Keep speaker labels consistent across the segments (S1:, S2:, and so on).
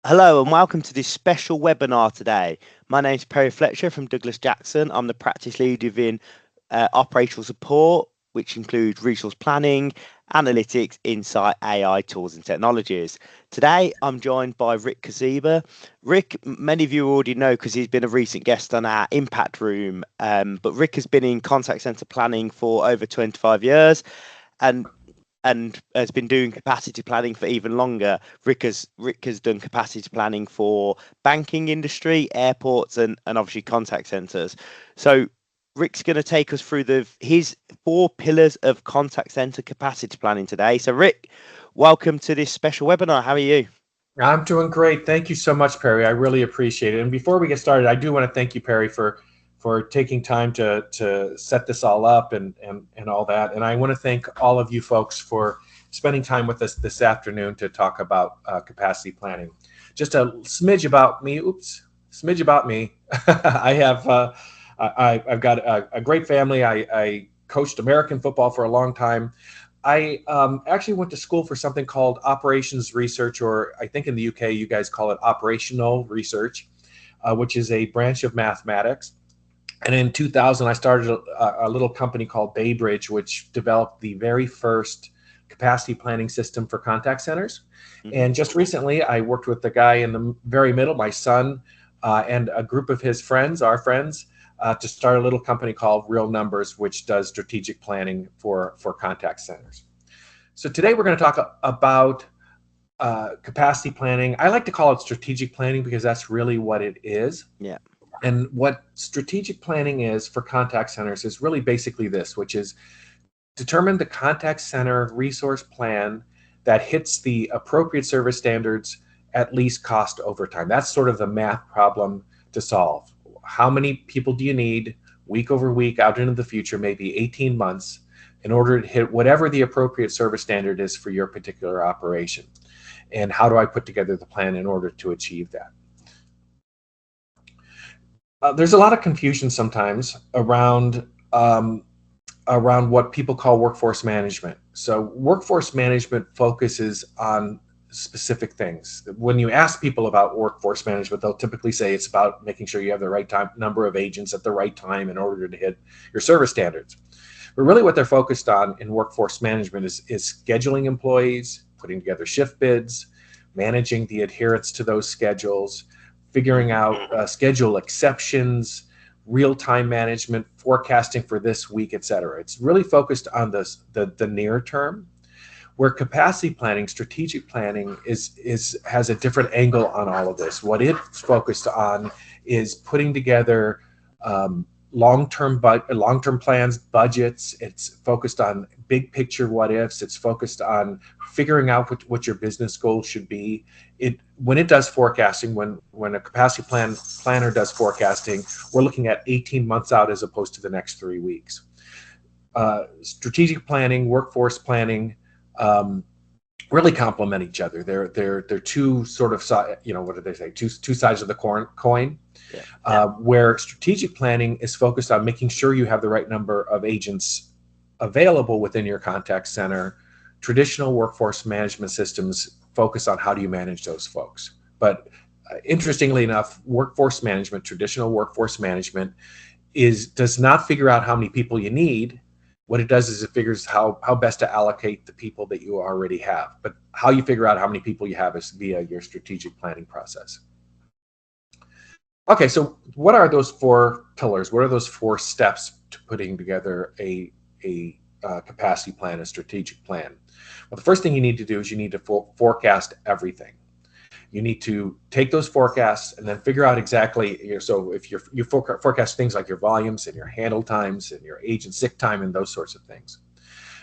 S1: Hello and welcome to this special webinar today. My name is Perry Fletcher from Douglas Jackson. I'm the practice lead within operational support, which includes resource planning, analytics, insight, AI tools and technologies. Today, I'm joined by Rick Kosiba. Rick, many of you already know because he's been a recent guest on our Impact Room, but Rick has been in contact center planning for over 25 years. And has been doing capacity planning for even longer. Rick has done capacity planning for banking industry, airports, and obviously contact centers. So Rick's going to take us through his four pillars of contact center capacity planning today. So Rick, welcome to this special webinar. How are you?
S2: I'm doing great. Thank you so much, Perry. I really appreciate it. And before we get started, I do want to thank you, Perry, for taking time to set this all up and all that. And I want to thank all of you folks for spending time with us this afternoon to talk about capacity planning. Just a smidge about me. Oops, smidge about me. I have I've got a great family. I coached American football for a long time. I actually went to school for something called operations research, or I think in the UK you guys call it operational research, which is a branch of mathematics. And in 2000, I started a little company called Baybridge, which developed the very first capacity planning system for contact centers.
S1: Mhm.
S2: And just recently, I worked with the guy in the very middle, my son, and a group of his friends, our friends, to start a little company called Real Numbers, which does strategic planning for contact centers. So today we're going to talk about capacity planning. I like to call it strategic planning because that's really what it is.
S1: Yeah.
S2: And what strategic planning is for contact centers is really basically this, which is determine the contact center resource plan that hits the appropriate service standards at least cost over time. That's sort of the math problem to solve. How many people do you need week over week out into the future, maybe 18 months, in order to hit whatever the appropriate service standard is for your particular operation? And how do I put together the plan in order to achieve that? There's a lot of confusion sometimes around what people call workforce management. So workforce management focuses on specific things. When you ask people about workforce management, they'll typically say it's about making sure you have the right number of agents at the right time in order to hit your service standards. But really what they're focused on in workforce management is scheduling employees, putting together shift bids, managing the adherence to those schedules, figuring
S1: Mhm.
S2: out schedule exceptions, real-time management, forecasting for this week, et cetera. It's really focused on the near term, where capacity planning, strategic planning has a different angle on all of this. What it's focused on is putting together long-term plans, budgets. It's focused on big picture what ifs. It's focused on figuring out what your business goals should be. When it does forecasting, when a capacity planner does forecasting, we're looking at 18 months out as opposed to the next 3 weeks. Strategic planning, workforce planning, really complement each other. They're two sort of, what do they say? Two sides of the coin.
S1: Yeah.
S2: Where strategic planning is focused on making sure you have the right number of agents available within your contact center. Traditional workforce management systems focus on how do you manage those folks. But interestingly enough, traditional workforce management, does not figure out how many people you need. What it does is it figures how best to allocate the people that you already have. But how you figure out how many people you have is via your strategic planning process. Okay, so what are those four pillars? What are those four steps to putting together a capacity plan, a strategic plan? Well, the first thing you need to do is you need to forecast everything. You need to take those forecasts and then figure out exactly. So if you forecast things like your volumes and your handle times and your agent sick time and those sorts of things.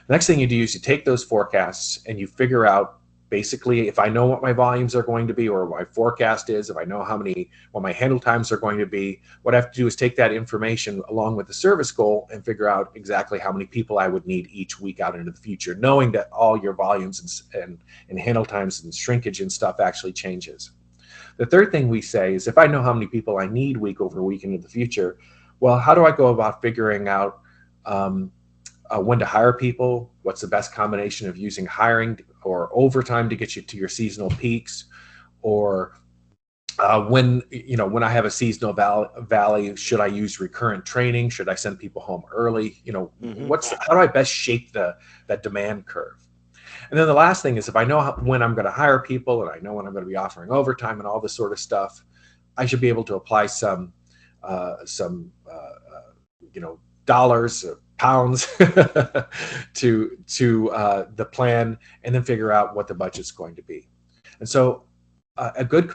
S2: The next thing you do is you take those forecasts and you figure out basically if I know what my volumes are going to be or what my forecast is, if I know what my handle times are going to be, what I have to do is take that information along with the service goal and figure out exactly how many people I would need each week out into the future, knowing that all your volumes and handle times and shrinkage and stuff actually changes. The third thing we say is if I know how many people I need week over week into the future, well, how do I go about figuring out when to hire people, what's the best combination of using hiring or overtime to get you to your seasonal peaks, or when I have a seasonal valley, should I use recurrent training? Should I send people home early?
S1: Hmm.
S2: How do I best shape that demand curve? And then the last thing is, if I know when I'm going to hire people and I know when I'm going to be offering overtime and all this sort of stuff, I should be able to apply some dollars, pounds to the plan, and then figure out what the budget's going to be. And so a good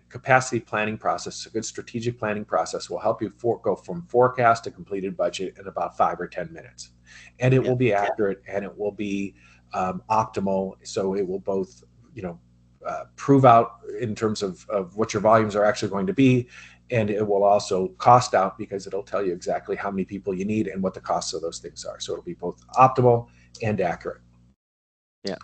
S2: capacity planning process, a good strategic planning process will help you go from forecast to completed budget in about 5 or 10 minutes. And it
S1: Yeah.
S2: will be accurate, and it will be optimal. So it will both, prove out in terms of what your volumes are actually going to be. And it will also cost out, because it'll tell you exactly how many people you need and what the costs of those things are. So it'll be both optimal and accurate.
S1: Yeah.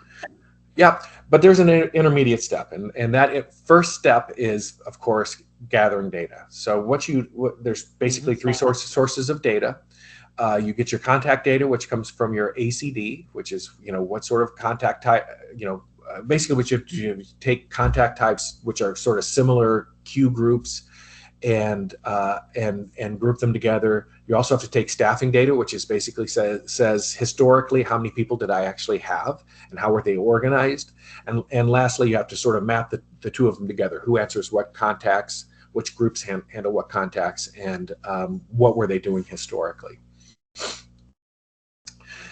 S2: Yeah, but there's an intermediate step, and that first step is, of course, gathering data. So there's basically
S1: Hmm.
S2: three sources of data. You get your contact data, which comes from your ACD, which is what sort of contact type. Basically, which you take contact types which are sort of similar Q groups, and group them together. You also have to take staffing data, which is basically says historically how many people did I actually have and how were they organized. And lastly, you have to sort of map the two of them together. Who answers what contacts, which groups handle what contacts, and what were they doing historically.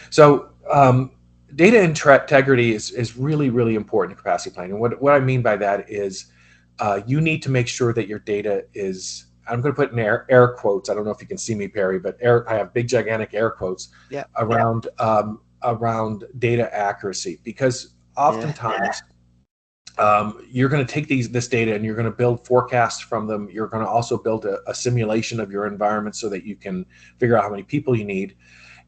S2: So data integrity is really, really important in capacity planning. And what I mean by that is you need to make sure that your data is, I'm going to put in air quotes. I don't know if you can see me, Perry, but I have big, gigantic air quotes
S1: Yeah.
S2: around data accuracy, because
S1: Yeah.
S2: oftentimes you're going to take this data and you're going to build forecasts from them. You're going to also build a simulation of your environment so that you can figure out how many people you need.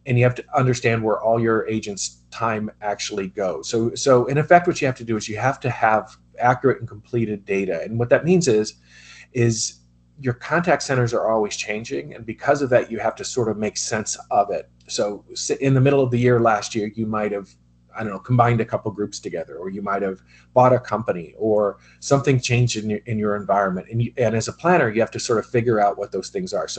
S2: And you have to understand where all your agents' time actually goes. So in effect, what you have to do is you have to have accurate and completed data. And what that means is your contact centers are always changing. And because of that, you have to sort of make sense of it. So in the middle of the year last year, you might have, I don't know, combined a couple groups together, or you might have bought a company, or something changed in your environment. And as a planner, you have to sort of figure out what those things are.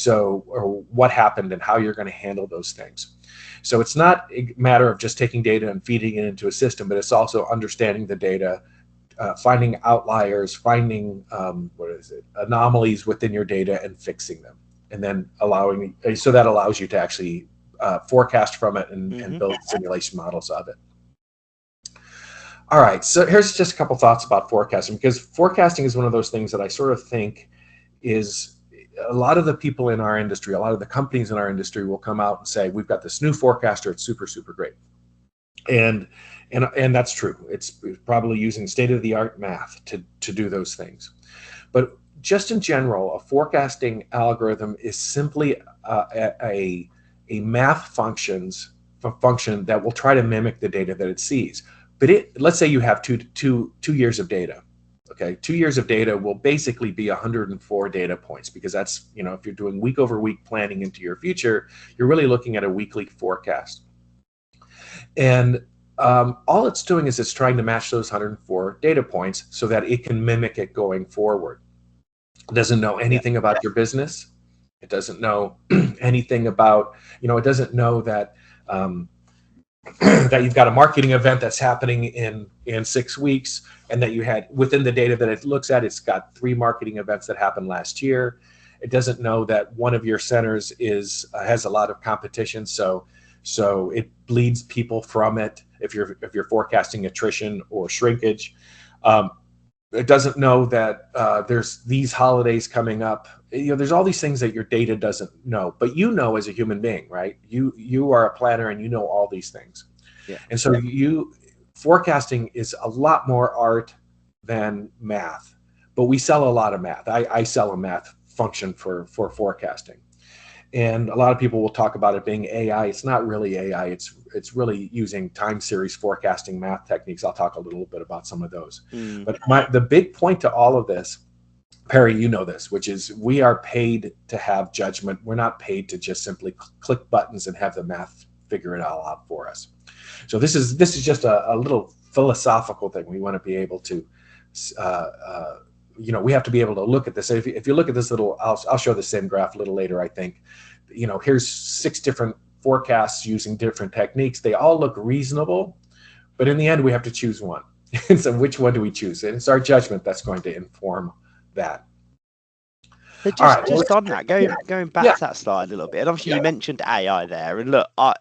S2: Or what happened and how you're going to handle those things. So it's not a matter of just taking data and feeding it into a system, but it's also understanding the data, finding outliers, finding anomalies within your data, and fixing them, and then so that allows you to actually forecast from it and
S1: Hmm.
S2: build simulation models of it. All right, so here's just a couple thoughts about forecasting, because forecasting is one of those things that I sort of think is, a lot of the people in our industry, a lot of the companies in our industry will come out and say, we've got this new forecaster, it's super, super great. And that's true. It's probably using state-of-the-art math to do those things. But just in general, a forecasting algorithm is simply a math function that will try to mimic the data that it sees. But let's say you have two years of data. Okay, 2 years of data will basically be 104 data points, because that's, if you're doing week over week planning into your future, you're really looking at a weekly forecast. And all it's doing is it's trying to match those 104 data points so that it can mimic it going forward. It doesn't know
S1: Yeah.
S2: anything about your business. It doesn't know anything about, it doesn't know that that you've got a marketing event that's happening in 6 weeks, and that you had, within the data that it looks at, it's got 3 marketing events that happened last year. It doesn't know that one of your centers has a lot of competition, so it bleeds people from it if you're forecasting attrition or shrinkage. It doesn't know that there's these holidays coming up. There's all these things that your data doesn't know, but as a human being, right? You are a planner, and you know all these things.
S1: Yeah.
S2: And so forecasting is a lot more art than math, but we sell a lot of math. I sell a math function for forecasting. And a lot of people will talk about it being AI. It's not really AI. It's really using time series forecasting math techniques. I'll talk a little bit about some of those.
S1: Mm.
S2: But the big point to all of this, Perry, you know this, which is we are paid to have judgment. We're not paid to just simply click buttons and have the math figure it all out for us. So this is just a little philosophical thing we want to be able to we have to be able to look at this. If you look at this little, I'll show the same graph a little later, I think. Here's 6 different forecasts using different techniques. They all look reasonable, but in the end, we have to choose one. And so which one do we choose? And it's our judgment that's going to inform that.
S1: So just on that, going back to that slide a little bit, and obviously you mentioned AI there, and look, I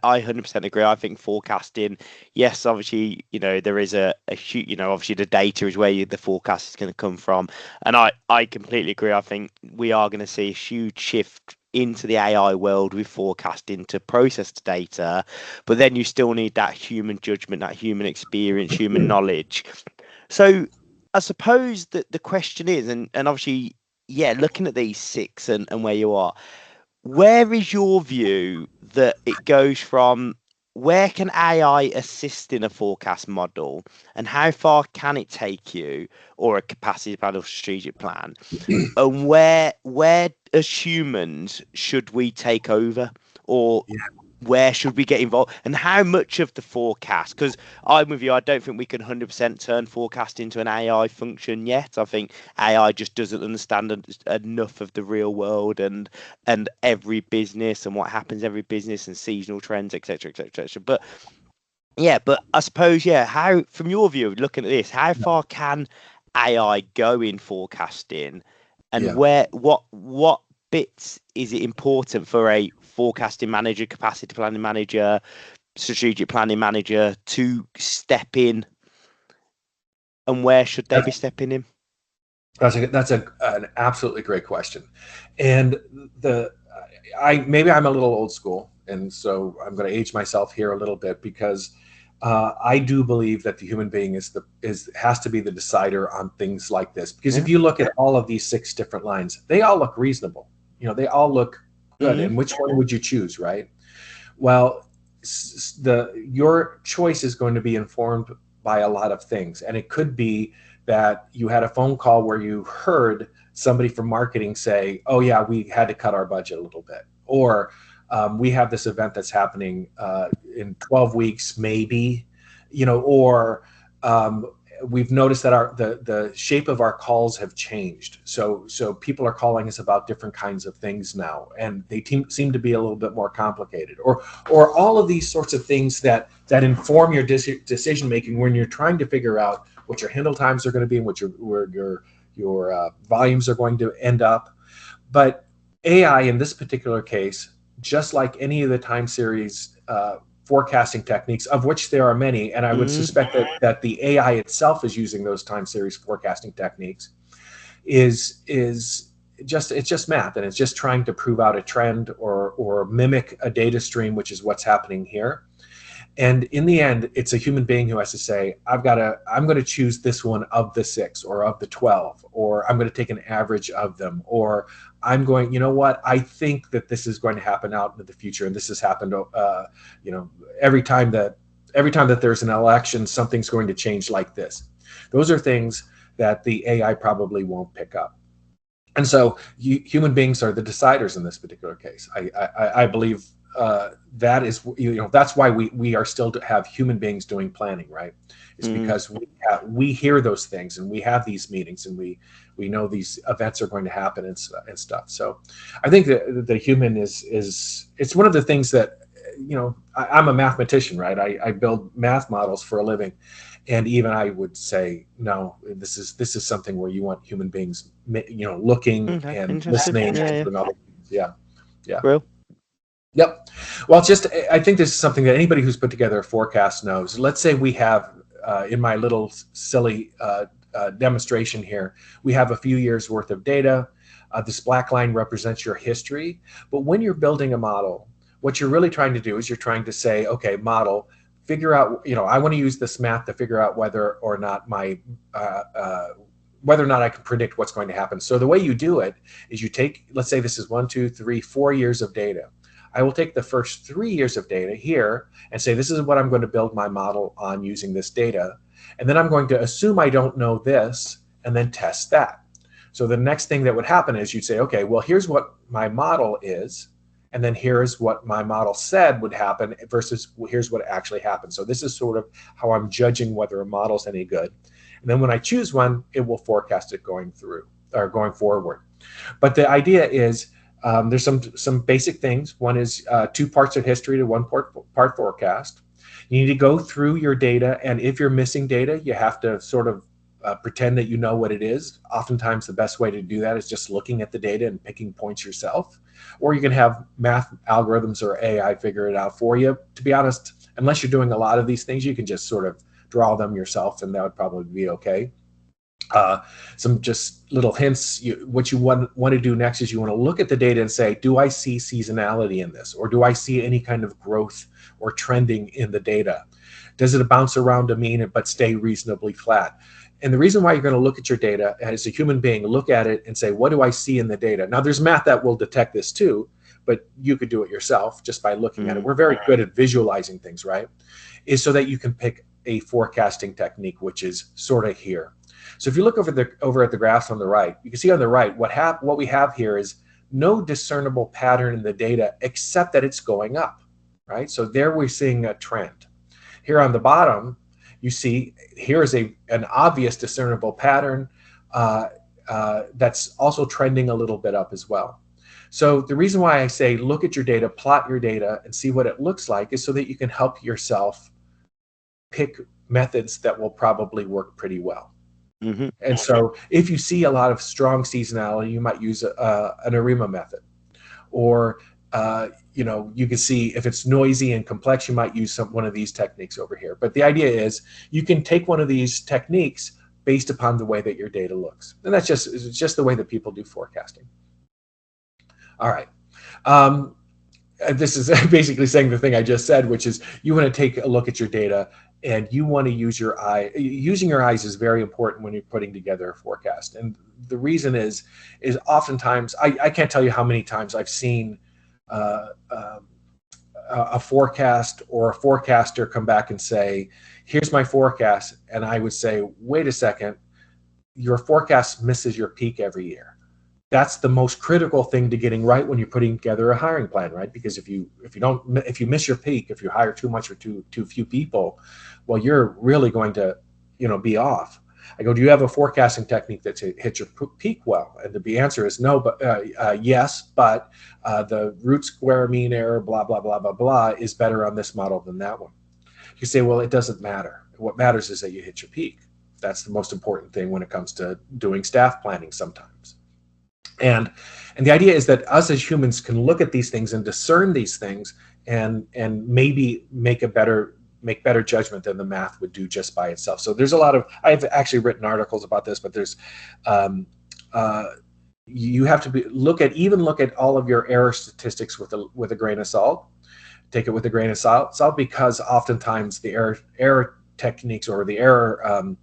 S1: 100% agree. I think forecasting, yes, obviously, there is a huge, obviously the data is where the forecast is going to come from, and I completely agree. I think we are going to see a huge shift into the AI world with forecasting to process the data, but then you still need that human judgment, that human experience, human knowledge. So I suppose that the question is, and obviously, looking at these 6 and where you are, where is your view that it goes from where can AI assist in a forecast model and how far can it take you, or a capacity plan or strategic plan, and where as humans should we take over, or where should we get involved, and how much of the forecast? Because I'm with you, I don't think we can 100% turn forecast into an AI function yet. I think AI just doesn't understand enough of the real world and every business and what happens every business and seasonal trends, etc., etc., etc. But I suppose, how, from your view, looking at this, how far can AI go in forecasting, and what bits is it important for a forecasting manager, capacity planning manager, strategic planning manager to step in, and where should they be stepping in?
S2: That's an absolutely great question, and maybe I'm a little old school, and so I'm going to age myself here a little bit, because I do believe that the human being has to be the decider on things like this. Because if you look at all of these 6 different lines, they all look reasonable. They all look good. And which one would you choose, right? Well, your choice is going to be informed by a lot of things, and it could be that you had a phone call where you heard somebody from marketing say, "Oh yeah, we had to cut our budget a little bit," or we have this event that's happening in 12 weeks, maybe, or we've noticed that the shape of our calls have changed. So people are calling us about different kinds of things now, and they seem to be a little bit more complicated, or all of these sorts of things that inform your decision making when you're trying to figure out what your handle times are going to be and what your volumes are going to end up. But AI in this particular case, just like any of the time series forecasting techniques, of which there are many, and I would suspect that the AI itself is using those time series forecasting techniques, it's just math, and it's just trying to prove out a trend or mimic a data stream, which is what's happening here. And in the end, it's a human being who has to say, I'm going to choose this one of the 6 or of the 12, or I'm going to take an average of them, or I'm going, I think that this is going to happen out into the future. And this has happened, every time that there's an election, something's going to change like this. Those are things that the AI probably won't pick up. And so human beings are the deciders in this particular case. I believe that is, that's why we are still to have human beings doing planning, right? It's because we hear those things, and we have these meetings, and we know these events are going to happen and stuff. So I think that the human it's one of the things that, I'm a mathmatician, right? I build math models for a living, and even I would say, no, this is something where you want human beings, looking and listening and all things. Yeah.
S1: Real.
S2: Yep. Well, I think this is something that anybody who's put together a forecast knows. Let's say we have, in my little silly demonstration here, we have a few years worth of data. This black line represents your history. But when you're building a model, what you're really trying to do is you're trying to say, okay, model, figure out, I want to use this math to figure out whether or not I can predict what's going to happen. So the way you do it is you take, let's say this is 1, 2, 3, 4 years of data. I will take the first 3 years of data here and say, this is what I'm going to build my model on using this data. And then I'm going to assume I don't know this and then test that. So the next thing that would happen is you'd say, okay, well, here's what my model is. And then here's what my model said would happen versus here's what actually happened. So this is sort of how I'm judging whether a model's any good. And then when I choose one, it will forecast it going through or going forward. But the idea is there's some basic things. One is 2 parts of history to 1 part forecast. You need to go through your data, and if you're missing data, you have to sort of pretend that you know what it is. Oftentimes, the best way to do that is just looking at the data and picking points yourself. Or you can have math algorithms or AI figure it out for you. To be honest, unless you're doing a lot of these things, you can just sort of draw them yourself, and that would probably be okay. Some just little hints. What you want to do next is you want to look at the data and say, do I see seasonality in this? Or do I see any kind of growth or trending in the data? Does it bounce around a mean but stay reasonably flat? And the reason why you're going to look at your data as a human being, look at it and say, what do I see in the data? Now, there's math that will detect this too, but you could do it yourself just by looking at it. We're very good at visualizing things, right? Is so that you can pick a forecasting technique, which is sort of here. So if you look over at the graphs on the right, you can see on the right what we have here is no discernible pattern in the data except that it's going up, right? So there we're seeing a trend. Here on the bottom, you see here is an obvious discernible pattern that's also trending a little bit up as well. So the reason why I say look at your data, plot your data, and see what it looks like is so that you can help yourself pick methods that will probably work pretty well.
S1: Mm-hmm.
S2: And so if you see a lot of strong seasonality, you might use an ARIMA method. Or you can see if it's noisy and complex, you might use one of these techniques over here. But the idea is you can take one of these techniques based upon the way that your data looks. And it's just the way that people do forecasting. All right. This is basically saying the thing I just said, which is you want to take a look at your data and you want to use your eye. Using your eyes is very important when you're putting together a forecast. And the reason is oftentimes, I can't tell you how many times I've seen a forecast or a forecaster come back and say, here's my forecast. And I would say, wait a second, your forecast misses your peak every year. That's the most critical thing to getting right when you're putting together a hiring plan, right? Because if you miss your peak, if you hire too much or too few people, well, you're really going to, be off. I go, do you have a forecasting technique that hits your peak well? And the answer is no, but yes, but the root square mean error, blah, blah, blah, blah, blah, is better on this model than that one. You say, well, it doesn't matter. What matters is that you hit your peak. That's the most important thing when it comes to doing staff planning sometimes. And the idea is that us as humans can look at these things and discern these things and maybe make better judgment than the math would do just by itself. So there's a lot of, I've actually written articles about this, but there's you have to look at all of your error statistics with a grain of salt. Take it with a grain of salt because oftentimes the error techniques or the error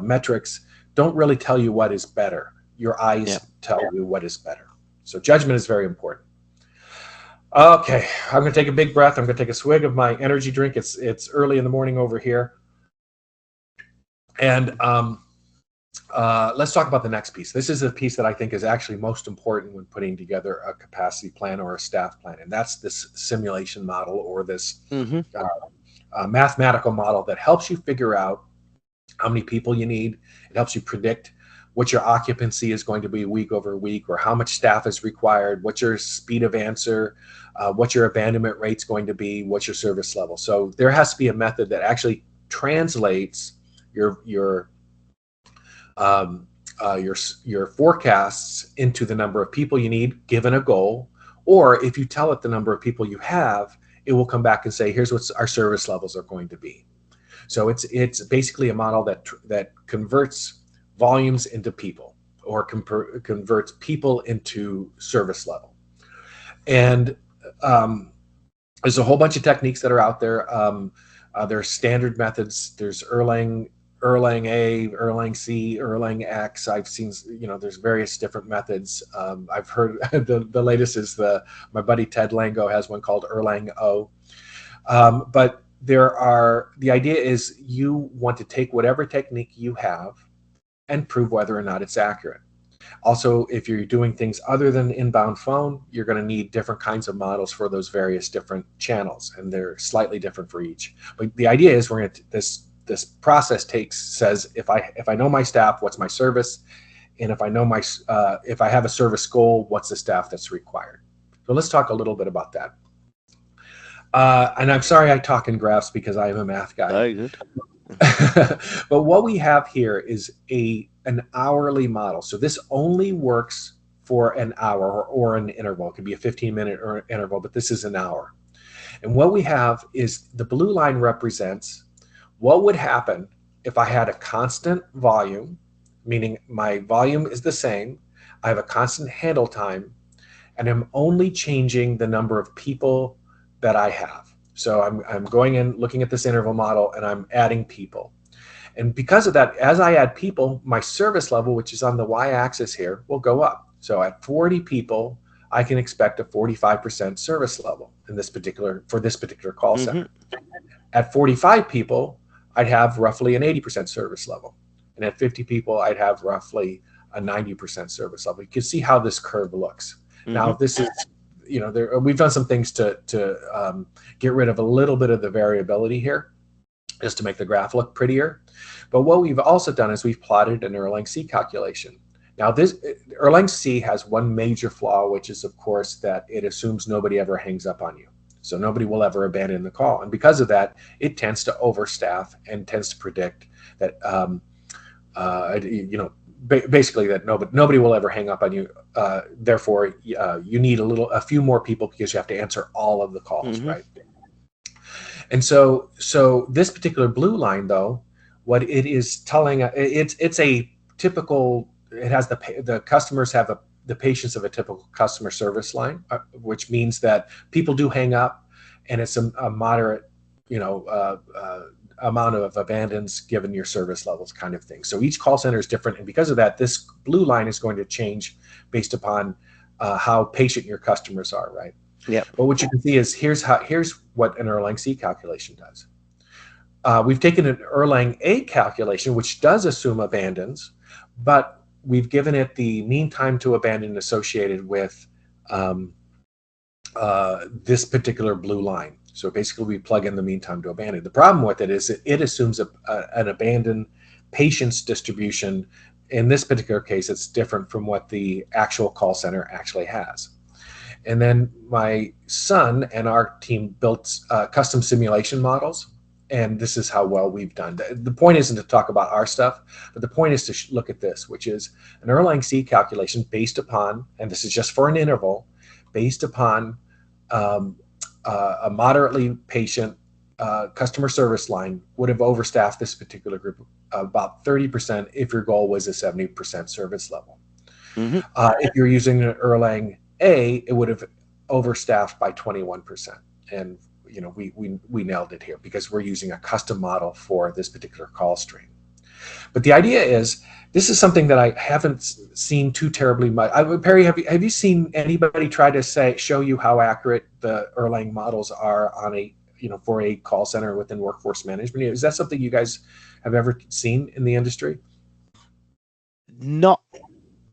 S2: metrics don't really tell you what is better. Your eyes tell you what is better. So judgment is very important. Okay, I'm going to take a big breath. I'm going to take a swig of my energy drink. It's early in the morning over here. And let's talk about the next piece. This is a piece that I think is actually most important when putting together a capacity plan or a staff plan. And that's this simulation model or this mathematical model that helps you figure out how many people you need. It helps you predict what your occupancy is going to be week over week, or how much staff is required, what your speed of answer, what your abandonment rate's going to be, what's your service level. So there has to be a method that actually translates your forecasts into the number of people you need given a goal, or if you tell it the number of people you have, it will come back and say, here's what our service levels are going to be. So it's basically a model that converts volumes into people, or converts people into service level. And there's a whole bunch of techniques that are out there. There are standard methods. There's Erlang A, Erlang C, Erlang X. I've seen, there's various different methods. I've heard the latest is my buddy Ted Lango has one called Erlang O. But the idea is you want to take whatever technique you have and prove whether or not it's accurate. Also, if you're doing things other than inbound phone, you're going to need different kinds of models for those various different channels, and they're slightly different for each. But the idea is this this process says if I know my staff, what's my service, and if I know if I have a service goal, what's the staff that's required. So let's talk a little bit about that. And I'm sorry I talk in graphs because I am a math guy.
S1: Very good.
S2: But what we have here is an hourly model. So this only works for an hour or an interval. It could be a 15-minute interval, but this is an hour. And what we have is the blue line represents what would happen if I had a constant volume, meaning my volume is the same, I have a constant handle time, and I'm only changing the number of people that I have. So I'm going in, looking at this interval model, and I'm adding people. And because of that, as I add people, my service level, which is on the y-axis here, will go up. So at 40 people, I can expect a 45% service level for this particular call center. At 45 people, I'd have roughly an 80% service level. And at 50 people, I'd have roughly a 90% service level. You can see how this curve looks. Now, this is, we've done some things to get rid of a little bit of the variability here, just to make the graph look prettier. But what we've also done is we've plotted an Erlang C calculation. Now, this Erlang C has one major flaw, which is, of course, that it assumes nobody ever hangs up on you. So nobody will ever abandon the call. And because of that, it tends to overstaff and tends to predict that, basically that nobody will ever hang up on you. Therefore, you need a few more people because you have to answer all of the calls, right? And so this particular blue line, though, what it is telling, it's a typical. It has the customers have the patience of a typical customer service line, which means that people do hang up, and it's a moderate, amount of abandons given your service levels, kind of thing. So each call center is different, and because of that, this blue line is going to change based upon how patient your customers are, right?
S1: Yeah.
S2: But what you can see is here's what an Erlang C calculation does. We've taken an Erlang A calculation, which does assume abandons, but we've given it the mean time to abandon associated with this particular blue line. So basically, we plug in the mean time to abandon. The problem with it is it assumes an abandoned patience distribution. In this particular case, it's different from what the actual call center actually has. And then my son and our team built custom simulation models. And this is how well we've done. The point isn't to talk about our stuff, but the point is to look at this, which is an Erlang C calculation based upon, and this is just for an interval, based upon a moderately patient customer service line would have overstaffed this particular group about 30% if your goal was a 70% service level. If you're using an Erlang A, it would have overstaffed by 21%. And we nailed it here because we're using a custom model for this particular call stream. But the idea is, this is something that I haven't seen too terribly much. Perry, have you seen anybody try to show you how accurate the Erlang models are on for a call center within workforce management? Is that something you guys have ever seen in the industry?
S1: Not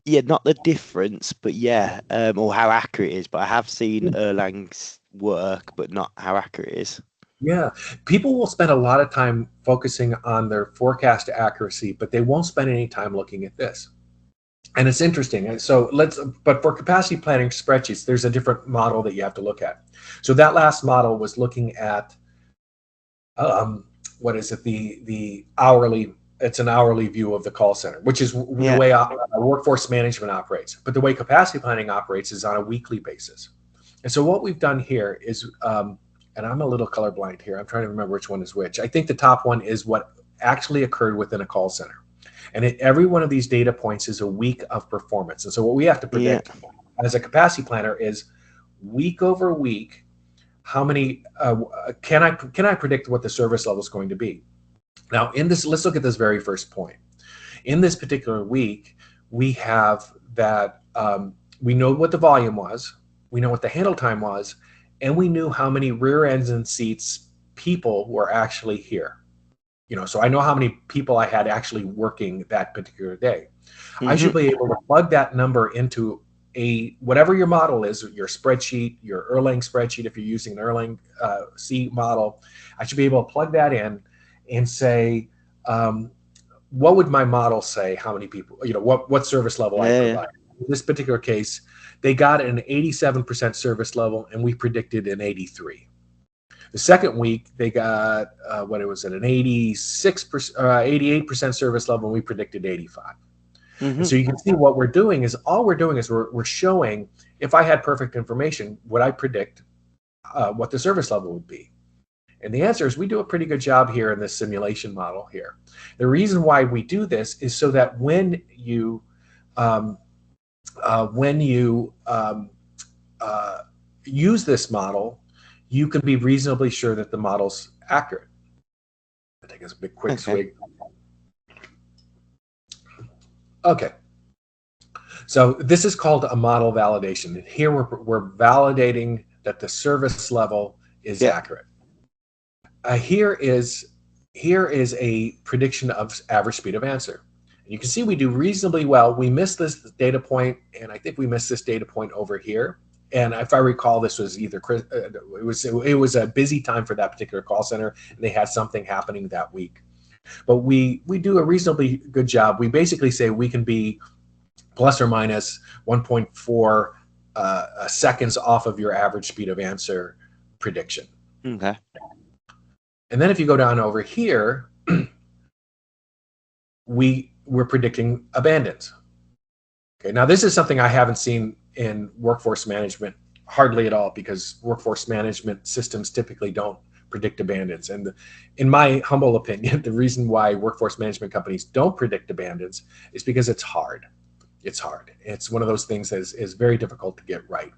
S1: the difference, but or how accurate it is. But I have seen Erlang's work, but not how accurate it is.
S2: Yeah, people will spend a lot of time focusing on their forecast accuracy, but they won't spend any time looking at this. And it's interesting. So but for capacity planning spreadsheets, there's a different model that you have to look at. So that last model was looking at, what is it? The hourly. It's an hourly view of the call center, which is the way workforce management operates. But the way capacity planning operates is on a weekly basis. And so what we've done here is, and I'm a little colorblind here. I'm trying to remember which one is which. I think the top one is what actually occurred within a call center. And every one of these data points is a week of performance. And so what we have to predict as a capacity planner is week over week, how many, can I predict what the service level is going to be? Now, let's look at this very first point. In this particular week, we have that we know what the volume was, we know what the handle time was, and we knew how many rear ends and seats people were actually here. So I know how many people I had actually working that particular day. I should be able to plug that number into whatever your model is, your spreadsheet, your Erlang spreadsheet, if you're using an Erlang C model. I should be able to plug that in and say, what would my model say? How many people? What service level I
S1: Yeah.
S2: provide? In this particular case, they got an 87% service level, and we predicted an 83. The second week, they got what it was at an 86%, 88% service level, and we predicted 85. And so you can see what we're doing is we're showing, if I had perfect information, would I predict what the service level would be? And the answer is we do a pretty good job here in this simulation model here. The reason why we do this is so that when you use this model, you can be reasonably sure that the model's accurate. I'll take a big quick swig. Okay. So this is called a model validation. Here we're validating that the service level is accurate. Here is a prediction of average speed of answer. And you can see we do reasonably well. We missed this data point, and I think we missed this data point over here. And if I recall, this was either it was a busy time for that particular call center, and they had something happening that week. But we do a reasonably good job. We basically say we can be plus or minus 1.4 seconds off of your average speed of answer prediction.
S1: Okay.
S2: And then if you go down over here, we're predicting abandons. Okay, now this is something I haven't seen in workforce management hardly at all, because workforce management systems typically don't predict abandons. And in my humble opinion, the reason why workforce management companies don't predict abandons is because it's hard. It's hard. It's one of those things that is very difficult to get right.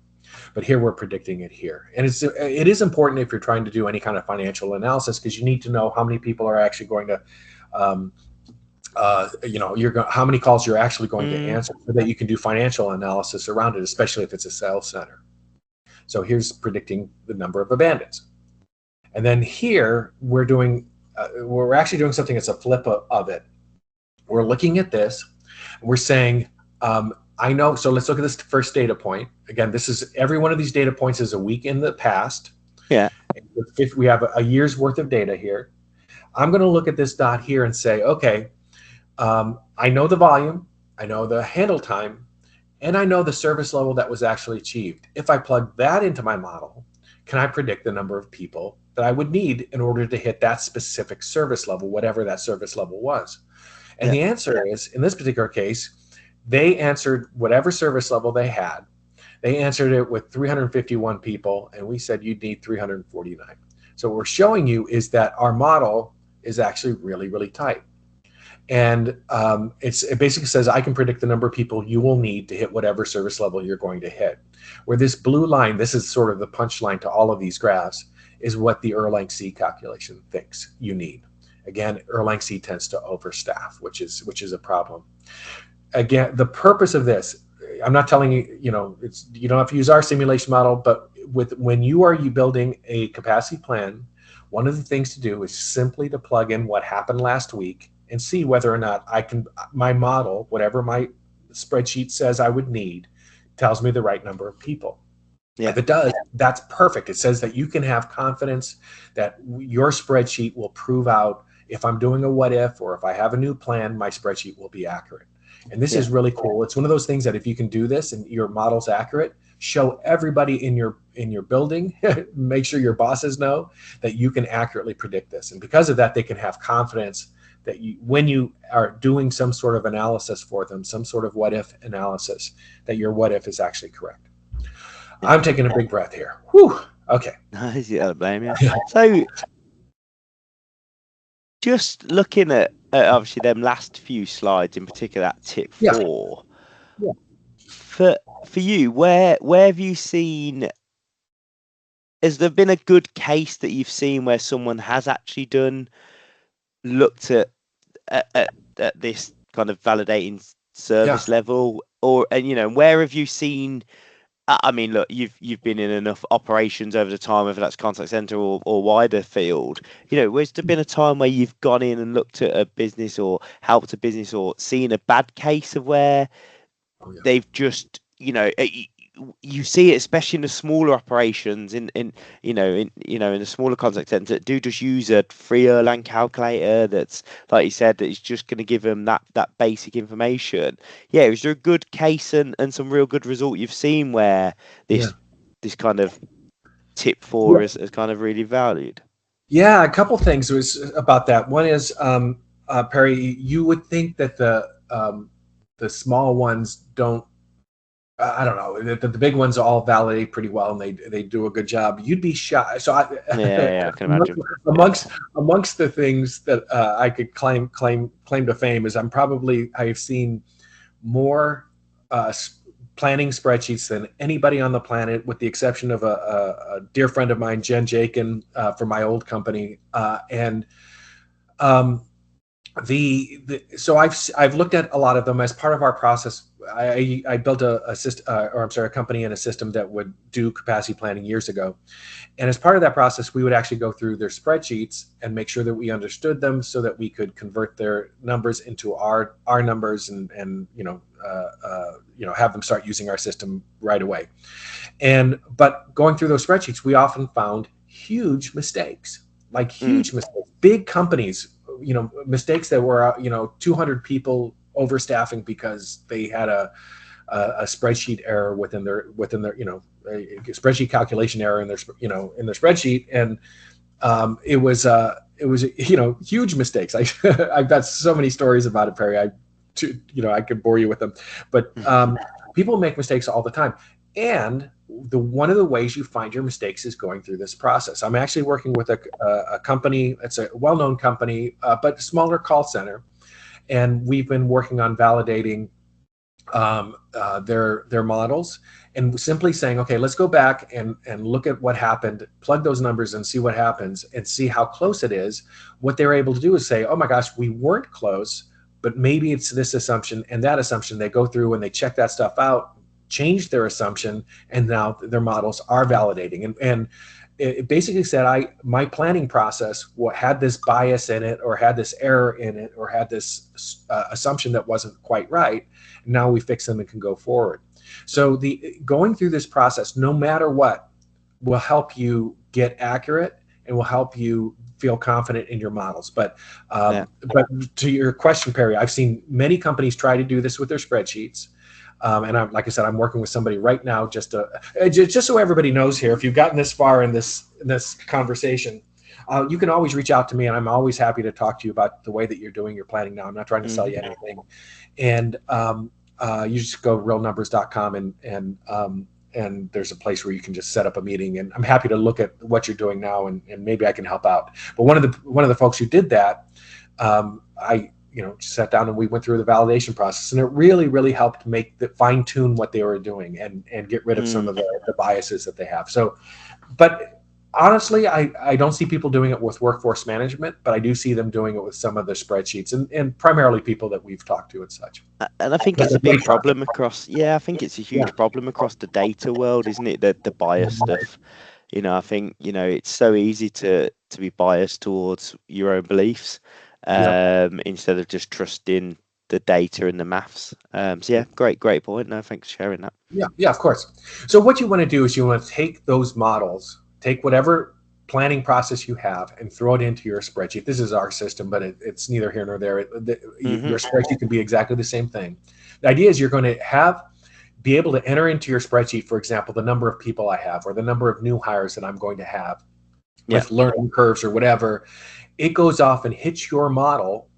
S2: But here we're predicting it here. And it is important if you're trying to do any kind of financial analysis, because you need to know how many people are actually going to, how many calls you're actually going to answer, so that you can do financial analysis around it, especially if it's a sales center. So here's predicting the number of abandons. And then here we're actually doing something that's a flip of it. We're looking at this. We're saying, I know, so let's look at this first data point. Again, this is every one of these data points is a week in the past.
S1: Yeah.
S2: If we have a year's worth of data here, I'm going to look at this dot here and say, okay, I know the volume, I know the handle time, and I know the service level that was actually achieved. If I plug that into my model, can I predict the number of people that I would need in order to hit that specific service level, whatever that service level was? And the answer is, in this particular case, they answered whatever service level they had. They answered it with 351 people, and we said you'd need 349. So what we're showing you is that our model is actually really, really tight. And it basically says I can predict the number of people you will need to hit whatever service level you're going to hit. Where this blue line, this is sort of the punchline to all of these graphs, is what the Erlang-C calculation thinks you need. Again, Erlang-C tends to overstaff, which is a problem. Again, the purpose of this, I'm not telling you, you don't have to use our simulation model, but when you are building a capacity plan, one of the things to do is simply to plug in what happened last week and see whether or not my model, whatever my spreadsheet says I would need, tells me the right number of people. Yeah. If it does, that's perfect. It says that you can have confidence that your spreadsheet will prove out if I'm doing a what if, or if I have a new plan, my spreadsheet will be accurate. And this is really cool. It's one of those things that if you can do this and your model's accurate, show everybody in your building, make sure your bosses know that you can accurately predict this. And because of that, they can have confidence that when you are doing some sort of analysis for them, some sort of what if analysis, that your what if is actually correct. I'm taking a big breath here. Whew. Okay.
S1: Nice. You don't blame you. So just looking at obviously them last few slides, in particular that tip 4.
S2: Yeah.
S1: For you, where have you seen? Has there been a good case that you've seen where someone has actually looked at this kind of validating service level, and where have you seen? I mean, look, you've been in enough operations over the time, whether that's contact center or wider field. Has there been a time where you've gone in and looked at a business or helped a business or seen a bad case of where they've just, you see it especially in the smaller operations in the smaller contact centers that do just use a free Erlang calculator that's, like you said, that is just going to give them that basic information. Yeah, is there a good case and some real good result you've seen where
S2: Yeah.
S1: this kind of tip
S2: Yeah.
S1: for is kind of really valued?
S2: Yeah, a couple things was about that. One is, Perry, you would think that the small ones don't. I don't know. The big ones all validate pretty well, and they do a good job. You'd be shy. So
S1: Yeah, yeah, I can
S2: amongst,
S1: imagine. Yeah.
S2: amongst the things that I could claim to fame is I've seen more planning spreadsheets than anybody on the planet, with the exception of a dear friend of mine, Jen Jakin, from my old company, and um, so I've looked at a lot of them as part of our process. I built a system, or I'm sorry, a company and a system that would do capacity planning years ago. And as part of that process, we would actually go through their spreadsheets and make sure that we understood them, so that we could convert their numbers into our numbers, and have them start using our system right away. But going through those spreadsheets, we often found huge mistakes, like
S1: Mm,
S2: huge mistakes, big companies, mistakes that were 200 people overstaffing because they had a spreadsheet error within their a spreadsheet calculation error in their spreadsheet. And it was huge mistakes. I've got so many stories about it, Perry. I could bore you with them, but people make mistakes all the time. And one of the ways you find your mistakes is going through this process. I'm actually working with a company. It's a well-known company, but smaller call center, and we've been working on validating their models, and simply saying, okay, let's go back and look at what happened, plug those numbers and see what happens, and see how close it is. What they're able to do is say, oh my gosh, we weren't close, but maybe it's this assumption and that assumption. They go through and they check that stuff out, change their assumption, and now their models are validating. And it basically said, my planning process had this bias in it, or had this error in it, or had this assumption that wasn't quite right. Now we fix them and can go forward. So the going through this process, no matter what, will help you get accurate and will help you feel confident in your models.
S1: yeah.
S2: But to your question, Perry, I've seen many companies try to do this with their spreadsheets. And like I said, I'm working with somebody right now just so everybody knows here. If you've gotten this far in this conversation, you can always reach out to me, and I'm always happy to talk to you about the way that you're doing your planning now. I'm not trying to sell you anything. And you just go realnumbers.com, and there's a place where you can just set up a meeting, and I'm happy to look at what you're doing now, and maybe I can help out. But one of the folks who did that, I sat down and we went through the validation process, and it really, really helped fine tune what they were doing, and get rid of some of the biases that they have. So, but honestly, I don't see people doing it with workforce management, but I do see them doing it with some of the spreadsheets, and primarily people that we've talked to and such.
S1: And I think
S2: But
S1: it's a
S2: the
S1: big
S2: data,
S1: problem across, yeah, I think it's a
S2: yeah,
S1: huge problem across the data world, isn't it? The bias stuff. I think, it's so easy to be biased towards your own beliefs,
S2: yeah.
S1: instead of just trusting the data and the maths. So yeah, great point. No, thanks for sharing that.
S2: Yeah, yeah, of course. So what you want to do is you want to take those models, take whatever planning process you have, and throw it into your spreadsheet. This is our system, but it's neither here nor there.
S1: Hmm.
S2: Your spreadsheet can be exactly the same thing. The idea is you're going to be able to enter into your spreadsheet, for example, the number of people I have, or the number of new hires that I'm going to have
S1: Yeah.
S2: with learning curves or whatever. It goes off and hits your model,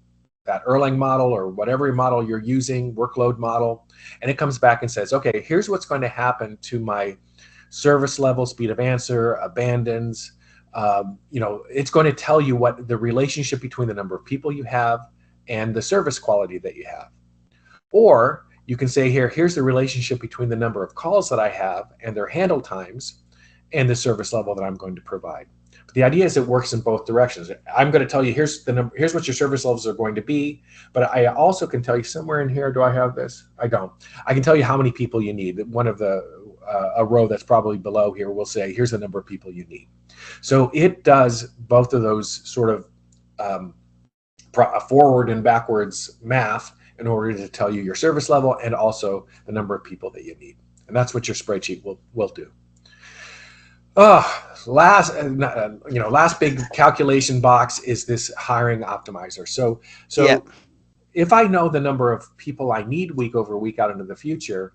S2: that Erlang model or whatever model you're using, workload model, and it comes back and says, okay, here's what's going to happen to my service level, speed of answer, abandons. It's going to tell you what the relationship between the number of people you have and the service quality that you have. Or you can say here's the relationship between the number of calls that I have and their handle times and the service level that I'm going to provide. But the idea is it works in both directions. I'm going to tell you here's what your service levels are going to be, but I also can tell you somewhere in here, do I have this? I don't. I can tell you how many people you need. One of a row that's probably below here will say here's the number of people you need. So it does both of those sort of forward and backwards math in order to tell you your service level and also the number of people that you need. And that's what your spreadsheet will do. Last big calculation box is this hiring optimizer.
S1: Yeah.
S2: So if I know the number of people I need week over week out into the future,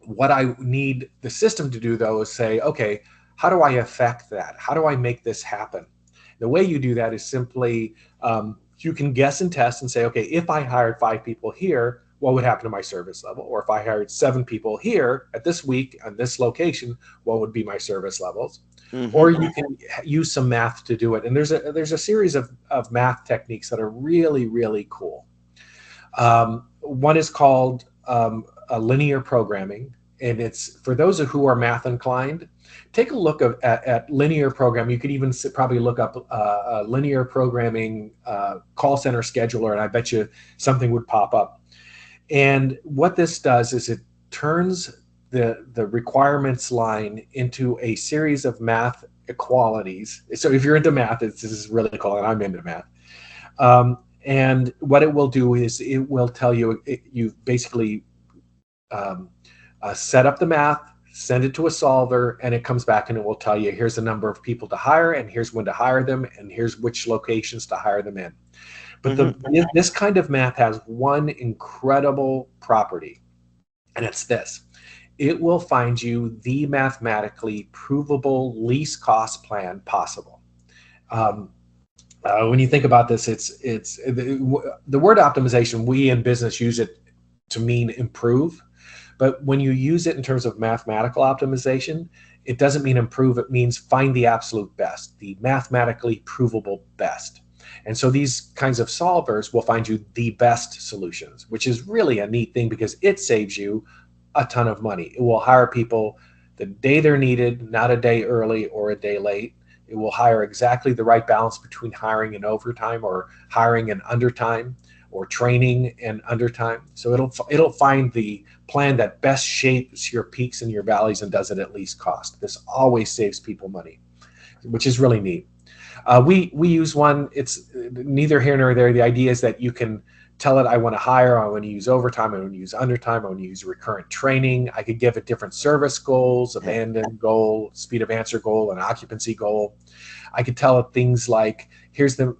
S2: what I need the system to do though is say, okay, how do I affect that? How do I make this happen? The way you do that is simply you can guess and test and say, okay, if I hired 5 people here, what would happen to my service level? Or if I hired 7 people here at this week on this location, what would be my service levels? Or
S1: Hmm.
S2: you can use some math to do it. And there's a series of math techniques that are really, really cool. One is called a linear programming, and it's for those who are math inclined. Take a look at linear programming. You could even probably look up a linear programming call center scheduler, and I bet you something would pop up. And what this does is it turns the requirements line into a series of math equalities. So if you're into math, this is really cool, and I'm into math. And what it will do is it will tell you, you basically set up the math, send it to a solver, and it comes back and it will tell you, here's the number of people to hire, and here's when to hire them, and here's which locations to hire them in. But
S1: Hmm.
S2: this kind of math has one incredible property, and it's this. It will find you the mathematically provable least cost plan possible. Um, when you think about this, it's the word optimization. We in business use it to mean improve, but when you use it in terms of mathematical optimization, it doesn't mean improve. It means find the absolute best, the mathematically provable best. And so these kinds of solvers will find you the best solutions, which is really a neat thing because it saves you a ton of money. It will hire people the day they're needed, not a day early or a day late. It will hire exactly the right balance between hiring and overtime, or hiring and undertime, or training and undertime. So it'll find the plan that best shapes your peaks and your valleys and does it at least cost. This always saves people money, which is really neat. We use one. It's neither here nor there. The idea is that you can tell it, I want to hire, I want to use overtime, I want to use undertime, I want to use recurrent training. I could give it different service goals,
S1: Yeah.
S2: abandon goal, speed of answer goal, and occupancy goal. I could tell it things like, here's the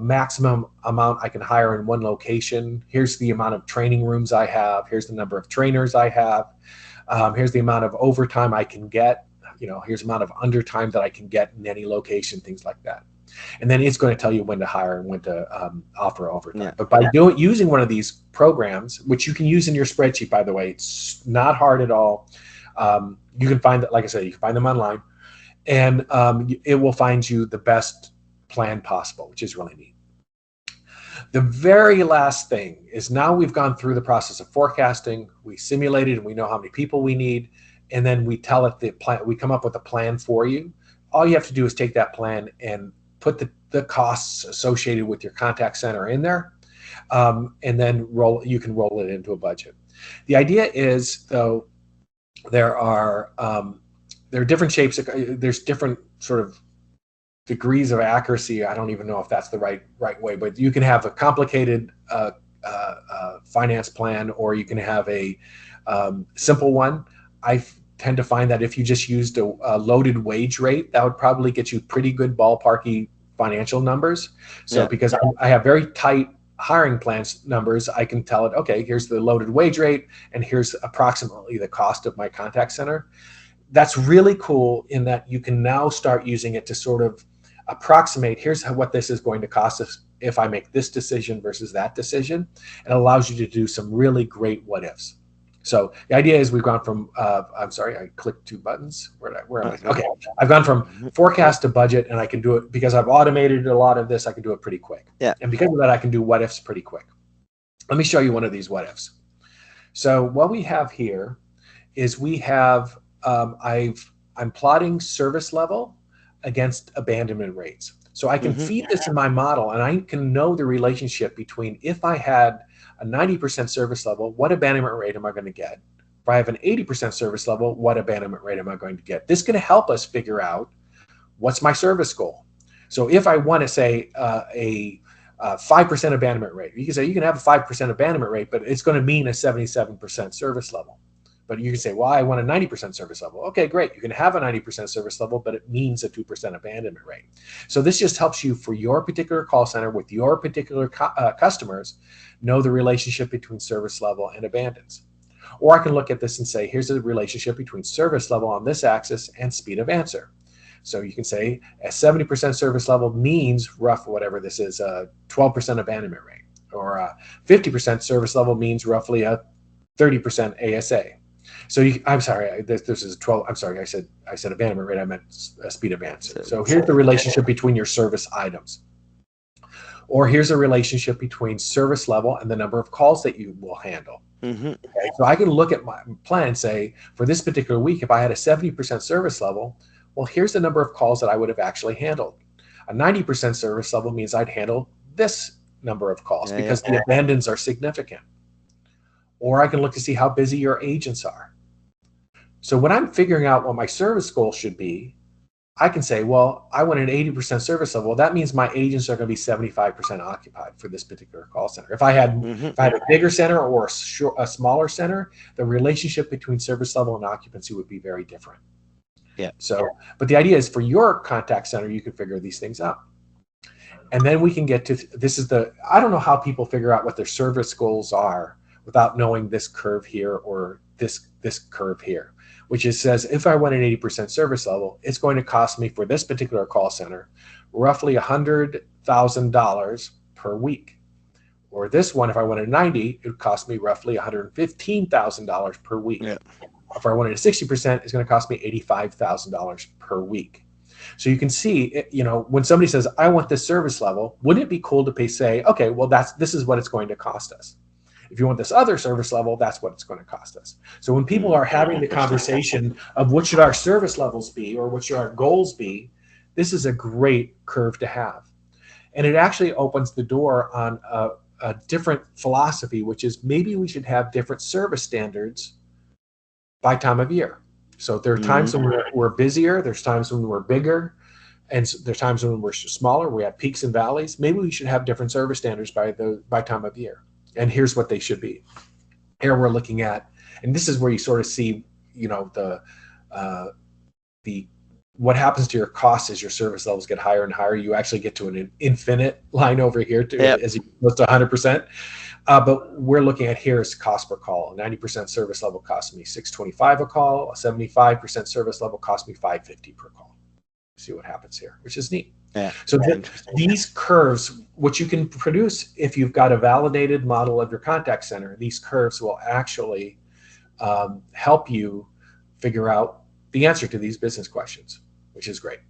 S2: maximum amount I can hire in one location. Here's the amount of training rooms I have. Here's the number of trainers I have. Here's the amount of overtime I can get. Here's the amount of undertime that I can get in any location, things like that. And then it's going to tell you when to hire and when to offer overtime.
S1: Yeah.
S2: But by using one of these programs, which you can use in your spreadsheet, by the way, it's not hard at all. You can find that, like I said, you can find them online, and it will find you the best plan possible, which is really neat. The very last thing is, now we've gone through the process of forecasting, we simulated and we know how many people we need, and then we tell it the plan, we come up with a plan for you. All you have to do is take that plan and put the costs associated with your contact center in there, and then you can roll it into a budget. The idea is, though, there are different shapes. There's different sort of degrees of accuracy. I don't even know if that's the right way, but you can have a complicated finance plan, or you can have a simple one. I tend to find that if you just used a loaded wage rate, that would probably get you pretty good ballparky financial numbers. So
S1: Yeah.
S2: because I have very tight hiring plans numbers, I can tell it, okay, here's the loaded wage rate, and here's approximately the cost of my contact center. That's really cool in that you can now start using it to sort of approximate, here's what this is going to cost us if I make this decision versus that decision. It allows you to do some really great what ifs. So the idea is we've gone from, I'm sorry, I clicked 2 buttons. Where am I? Okay, I've gone from forecast to budget, and I can do it because I've automated a lot of this. I can do it pretty quick.
S1: Yeah.
S2: And because of that, I can do what ifs pretty quick. Let me show you one of these what ifs. So what we have here is we have, I'm plotting service level against abandonment rates. So I can feed this in my model, and I can know the relationship between, if I had a 90% service level, what abandonment rate am I going to get? If I have an 80% service level, what abandonment rate am I going to get? This is going to help us figure out what's my service goal. So if I want to say a 5% abandonment rate, you can say you can have a 5% abandonment rate, but it's going to mean a 77% service level. But you can say, well, I want a 90% service level. Okay, great. You can have a 90% service level, but it means a 2% abandonment rate. So this just helps you for your particular call center with your particular customers know the relationship between service level and abandons. Or I can look at this and say, here's the relationship between service level on this axis and speed of answer. So you can say a 70% service level means whatever this is, a 12% abandonment rate, or a 50% service level means roughly a 30% ASA. So I'm sorry, this is 12. I'm sorry, I said abandonment rate. I meant speed of answer. So here's the relationship between your service items. Or here's a relationship between service level and the number of calls that you will handle.
S1: Mm-hmm.
S2: Okay, so I can look at my plan and say, for this particular week, if I had a 70% service level, well, here's the number of calls that I would have actually handled. A 90% service level means I'd handle this number of calls because the abandons are significant. Or I can look to see how busy your agents are. So when I'm figuring out what my service goal should be, I can say, well, I want an 80% service level. Well, that means my agents are going to be 75% occupied for this particular call center. If I had a bigger center or a smaller center, the relationship between service level and occupancy would be very different.
S1: Yeah.
S2: So, but the idea is for your contact center, you can figure these things out. And then we can get to, I don't know how people figure out what their service goals are without knowing this curve here or this curve here, which says if I want an 80% service level, it's going to cost me for this particular call center roughly $100,000 per week. Or this one, if I wanted 90, it would cost me roughly $115,000 per week. Yeah. If I wanted a 60%, it's going to cost me $85,000 per week. So you can see, when somebody says, I want this service level, wouldn't it be cool to say, okay, well, this is what it's going to cost us. If you want this other service level, that's what it's going to cost us. So when people are having the conversation of what should our service levels be or what should our goals be, this is a great curve to have. And it actually opens the door on a different philosophy, which is maybe we should have different service standards by time of year. So there are times when we're busier, there's times when we're bigger, and there's times when we're smaller, we have peaks and valleys. Maybe we should have different service standards by time of year. And here's what they should be. Here we're looking at, and this is where you sort of see, what happens to your costs as your service levels get higher and higher. You actually get to an infinite line over here as you go to 100%. But we're looking at here is cost per call. A 90% service level costs me $625 a call. A 75% service level costs me $550 per call. See what happens here, which is neat.
S1: Yeah.
S2: So these curves, what you can produce if you've got a validated model of your contact center, these curves will actually help you figure out the answer to these business questions, which is great.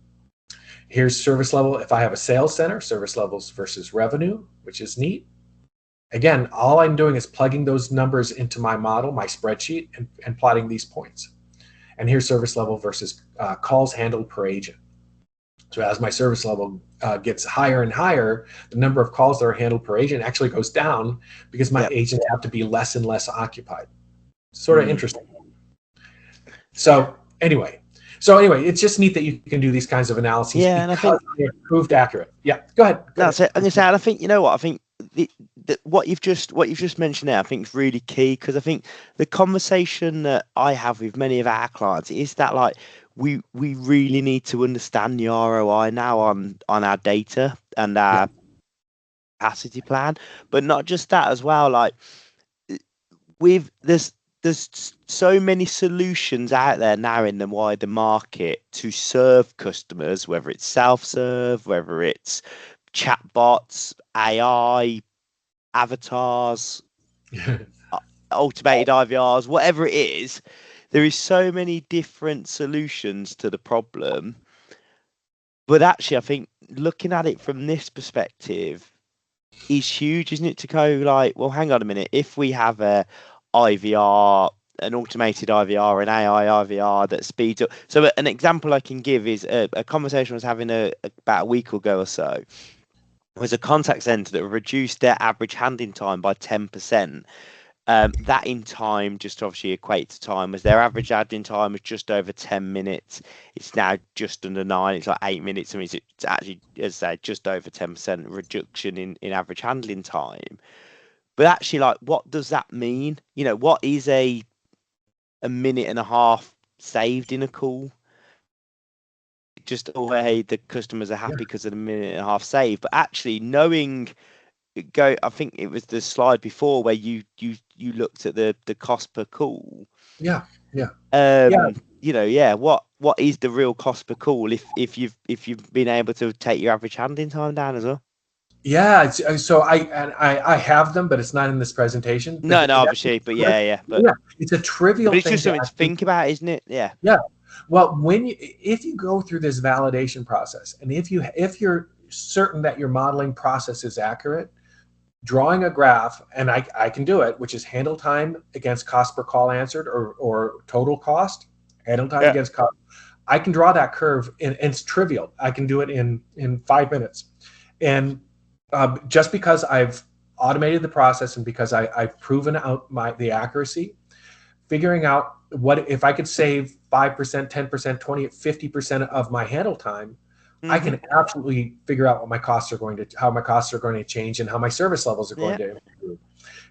S2: Here's service level. If I have a sales center, service levels versus revenue, which is neat. Again, all I'm doing is plugging those numbers into my model, my spreadsheet, and plotting these points. And here's service level versus calls handled per agent. So as my service level gets higher and higher, the number of calls that are handled per agent actually goes down because my agents have to be less and less occupied. Sort of interesting. So anyway, it's just neat that you can do these kinds of analyses.
S1: Yeah, and I think
S2: they're proved accurate. Yeah, go ahead.
S1: That's it. I'm going to say, and I think I think what you've just mentioned there, I think is really key, because I think the conversation that I have with many of our clients is that we really need to understand the ROI now on our data and our capacity plan, but not just that as well. There's so many solutions out there now in the wider market to serve customers, whether it's self-serve, whether it's chatbots, AI, avatars, automated IVRs, whatever it is. There is so many different solutions to the problem. But actually, I think looking at it from this perspective is huge, isn't it? To go well, hang on a minute. If we have a IVR, an automated IVR, an AI IVR that speeds up. So an example I can give is a conversation I was having about a week ago or so. It was a contact center that reduced their average handling time by 10%. That in time just obviously equate to time, as their average handling time was just over 10 minutes. It's now just under 9. It's 8 minutes. I mean, it's actually, as I say, just over 10% reduction in average handling time. But actually, what does that mean? What is a a minute and a half saved in a call. Just, oh, hey, the customers are
S2: Yeah.
S1: happy because of the minute and a half saved. But actually knowing, I think it was the slide before where you looked at the cost per call.
S2: Yeah. Yeah. Yeah.
S1: What is the real cost per call if you've been able to take your average handling time down as well?
S2: Yeah. So I have them, but it's not in this presentation. But
S1: No, obviously, but yeah,
S2: yeah, it's a trivial
S1: but it's
S2: thing
S1: just
S2: to
S1: something to
S2: actually.
S1: think about, isn't it? Yeah.
S2: Yeah. Well, if you go through this validation process, and if you're certain that your modeling process is accurate, drawing a graph, and I can do it, which is handle time against cost per call answered, or total cost, handle time
S1: Yeah.
S2: against cost. I can draw that curve, and it's trivial. I can do it in 5 minutes, and just because I've automated the process and because I've proven out the accuracy, figuring out what if I could save 5%, 10%, 20, 50% of my handle time, I can absolutely figure out what how my costs are going to change and how my service levels are going
S1: Yeah.
S2: to improve.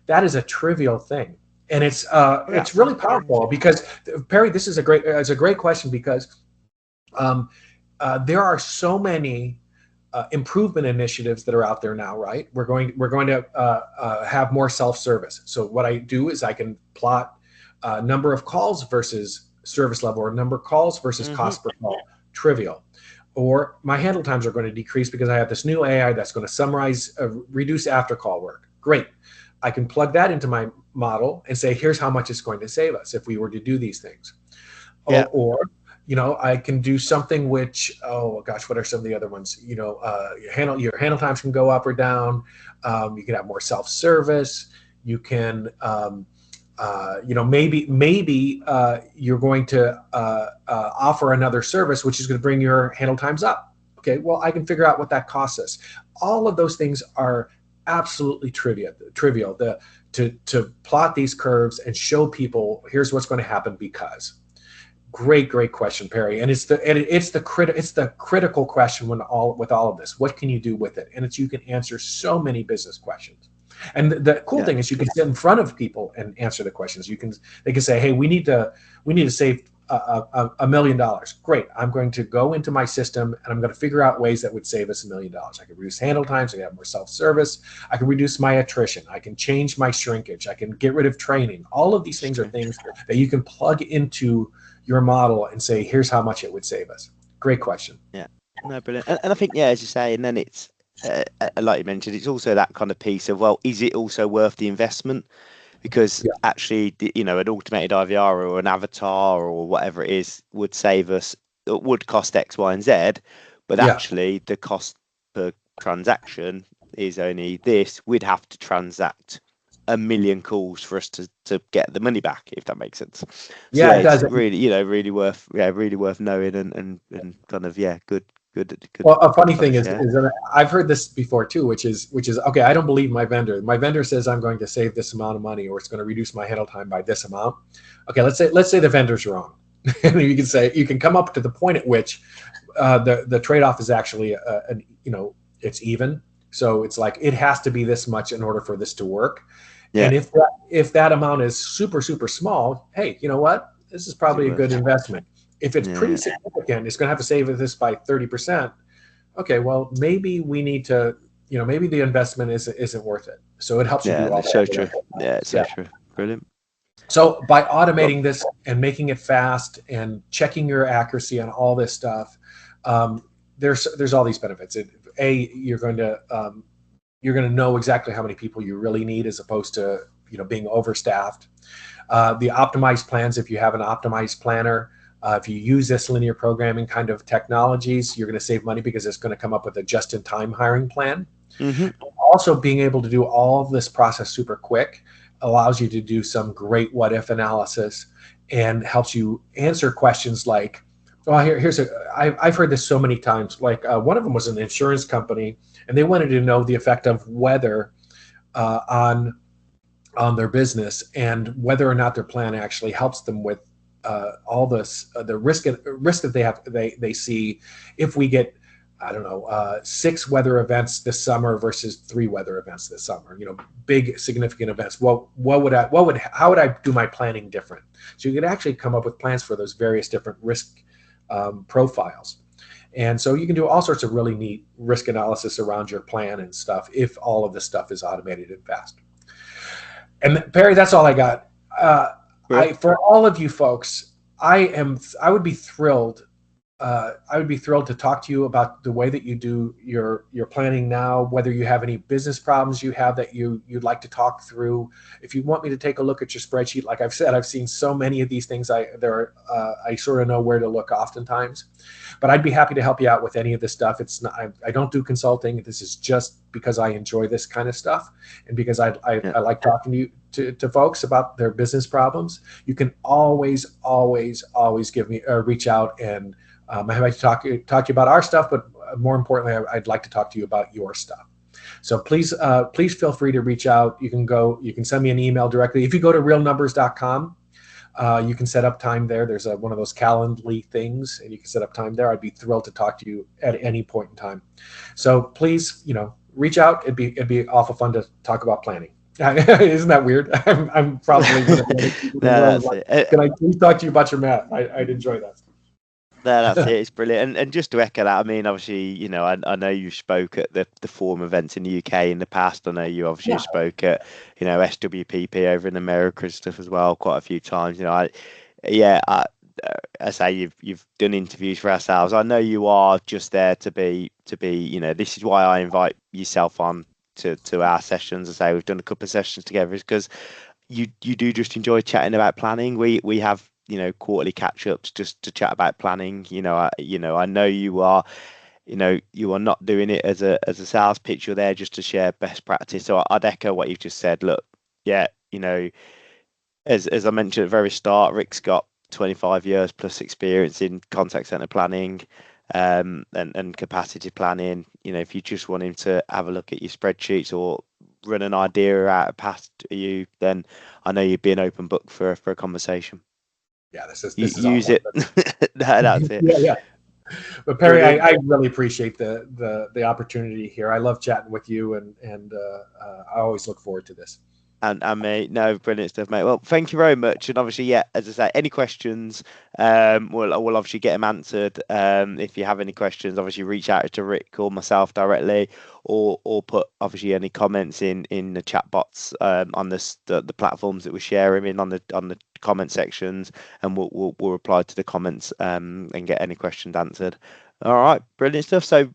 S2: That is a trivial thing. And it's
S1: Yeah.
S2: really powerful because, Perry, this is a great question, because there are so many improvement initiatives that are out there now, right? We're going to have more self-service. So what I do is I can plot number of calls versus service level, or number of calls versus cost per call. Trivial. Or my handle times are going to decrease because I have this new AI that's going to summarize, reduce after call work. Great. I can plug that into my model and say, here's how much it's going to save us if we were to do these things.
S1: Yeah.
S2: Or I can do something which, oh gosh, what are some of the other ones? Your handle times can go up or down. You can have more self-service. You can, maybe you're going to offer another service, which is going to bring your handle times up. Okay, well, I can figure out what that costs us. All of those things are absolutely trivial. To plot these curves and show people, here's what's going to happen because. Great question, Perry. And it's the critical question with all of this. What can you do with it? And you can answer so many business questions. And the cool thing is you can sit in front of people and answer the questions. They can say, hey, we need to save $1 million. Great. I'm going to go into my system and I'm going to figure out ways that would save us $1 million. I can reduce handle times. I can have more self-service. I can reduce my attrition. I can change my shrinkage. I can get rid of training. All of these things are things that you can plug into your model and say, here's how much it would save us. Great question.
S1: Yeah. No, brilliant. And I think, as you say, and then it's like you mentioned, it's also that kind of piece of, well, is it also worth the investment? Because actually, an automated IVR or an avatar or whatever it is would save us, it would cost X, Y, and Z, but actually the cost per transaction is only this. We'd have to transact 1 million calls for us to get the money back, if that makes sense. So,
S2: it does.
S1: It's really worth knowing and kind of good.
S2: Well, a funny thing is that I've heard this before too, which is okay. I don't believe my vendor. My vendor says I'm going to save this amount of money, or it's going to reduce my handle time by this amount. Okay, let's say the vendor's wrong, and you can come up to the point at which the trade-off is actually it's even. So it's like it has to be this much in order for this to work. Yeah. And if that amount is super small, hey, you know what? This is probably a good investment. If it's pretty significant, it's going to have to save this by 30%. Okay, well, maybe we need to, maybe the investment isn't worth it. So it helps you do all that.
S1: So true. Yeah, it's so true. Brilliant.
S2: So by automating this and making it fast and checking your accuracy on all this stuff, there's all these benefits. You're going to know exactly how many people you really need, as opposed to being overstaffed. The optimized plans, if you have an optimized planner, if you use this linear programming kind of technologies, you're going to save money because it's going to come up with a just-in-time hiring plan. Also, being able to do all of this process super quick allows you to do some great what-if analysis and helps you answer questions like, I've heard this so many times. Like one of them was an insurance company, and they wanted to know the effect of weather on their business and whether or not their plan actually helps them with all this the risk that they see if we get I don't know, 6 weather events this summer versus 3 weather events this summer. Big significant events. How would I do my planning different? So you could actually come up with plans for those various different risk profiles. And so you can do all sorts of really neat risk analysis around your plan and stuff if all of this stuff is automated and fast. And Perry, that's all I got. For all of you folks, I would be thrilled. I would be thrilled to talk to you about the way that you do your planning now. Whether you have any business problems you have that you'd like to talk through. If you want me to take a look at your spreadsheet, like I've said, I've seen so many of these things. I sort of know where to look oftentimes. But I'd be happy to help you out with any of this stuff. It's not. I don't do consulting. This is just because I enjoy this kind of stuff, and because I like talking to folks about their business problems. You can always give me reach out, and I'm happy to talk to you about our stuff. But more importantly, I'd like to talk to you about your stuff. So please feel free to reach out. You can send me an email directly. If you go to realnumbers.com. You can set up time there. There's one of those Calendly things, and you can set up time there. I'd be thrilled to talk to you at any point in time. So please, reach out. It'd be awful fun to talk about planning. Isn't that weird? I'm probably going to.
S1: No, that's it.
S2: Can I please talk to you about your math? I'd enjoy that.
S1: No, that's it. It's brilliant. And just to echo that, I mean, obviously, I know you spoke at the forum events in the UK in the past. I know you obviously spoke at, SWPP over in America and stuff as well quite a few times. I say you've done interviews for ourselves. I know you are just there to be, this is why I invite yourself on to our sessions. I say we've done a couple of sessions together is because you do just enjoy chatting about planning. We have quarterly catch-ups just to chat about planning. I know you are not doing it as a sales pitch. You're there just to share best practice. So I'd echo what you've just said. Look, as I mentioned at the very start, Rick's got 25 years plus experience in contact center planning and capacity planning. If you just want him to have a look at your spreadsheets or run an idea out past you, then I know you'd be an open book for a conversation.
S2: Yeah, this is
S1: use it. That's it.
S2: Yeah. But Perry, I really appreciate the opportunity here. I love chatting with you, and I always look forward to this.
S1: And mate, no, brilliant stuff, mate. Well, thank you very much. And obviously, as I say, any questions, we'll obviously get them answered. If you have any questions, obviously reach out to Rick or myself directly, or put obviously any comments in the chat bots on the platforms that we're sharing in on the comment sections, and we'll reply to the comments and get any questions answered. All right, brilliant stuff. So,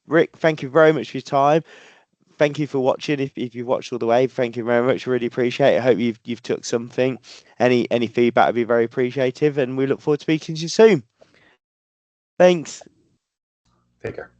S1: Rick, thank you very much for your time. Thank you for watching. If you've watched all the way, thank you very much. Really appreciate it. I hope you've took something. Any feedback would be very appreciative, and we look forward to speaking to you soon. Thanks.
S2: Take care.